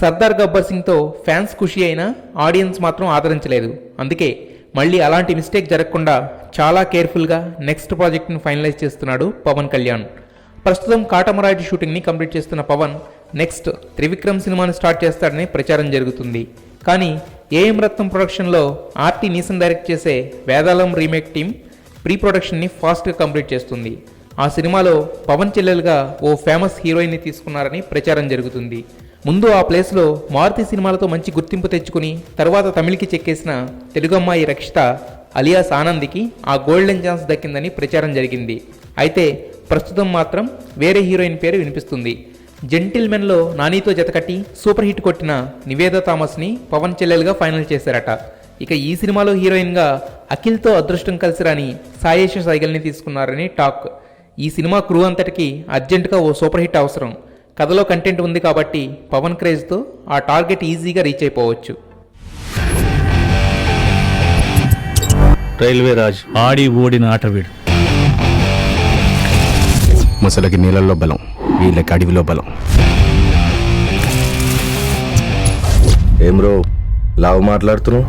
Sardar Gabbar సింగ్తో fans ఖుషి అయినా audience మాత్రం ఆదరించలేదు. అందుకే మళ్ళీ అలాంటి మిస్టేక్ జరగకుండా చాలా కేర్ఫుల్గా నెక్స్ట్ ప్రాజెక్ట్ని ఫైనలైజ్ చేస్తున్నాడు పవన్ కళ్యాణ్. ప్రస్తుతం కాటమరాయుడు షూటింగ్ని కంప్లీట్ చేస్తున్న పవన్ నెక్స్ట్ త్రివిక్రమ్ సినిమాని స్టార్ట్ చేస్తాడని ప్రచారం జరుగుతుంది. కానీ ఏఎం రత్నం ప్రొడక్షన్లో ఆర్టీ నీసన్ డైరెక్ట్ చేసే వేదాళం రీమేక్ టీం ప్రీ ప్రొడక్షన్ని ఫాస్ట్గా కంప్లీట్ చేస్తుంది. ఆ సినిమాలో పవన్ చెల్లెలుగా ఓ ఫేమస్ హీరోయిన్ని తీసుకున్నారని ప్రచారం జరుగుతుంది. ముందు ఆ ప్లేస్లో మారుతి సినిమాలతో మంచి గుర్తింపు తెచ్చుకుని తర్వాత తమిళకి చెక్కేసిన తెలుగమ్మాయి రక్షిత అలియాస్ ఆనంద్కి ఆ గోల్డెన్ ఛాన్స్ దక్కిందని ప్రచారం జరిగింది. అయితే ప్రస్తుతం మాత్రం వేరే హీరోయిన్ పేరు వినిపిస్తుంది. జెంటిల్మెన్లో నానితో జతకట్టి సూపర్ హిట్ కొట్టిన నివేదా థామస్ని పవన్ చెల్లెలుగా ఫైనల్ చేశారట. ఇక ఈ సినిమాలో హీరోయిన్గా అఖిల్తో అదృష్టం కలిసి రాని సాయేష సైగల్ని తీసుకున్నారని టాక్. ఈ సినిమా క్రూ అంతటికి అర్జెంటుగా ఓ సూపర్ హిట్ అవసరం. కథలో కంటెంట్ ఉంది కాబట్టి పవన్ క్రేజ్తో ఆ టార్గెట్ ఈజీగా రీచ్ అయిపోవచ్చు. రైల్వే రాజ్ ఆడి ఓడిన ఆటవీడు. ముసలకి నీళ్ళల్లో బలం, వీళ్ళకి అడవిలో బలం. ఏం రో లావు మాట్లాడుతున్నావు?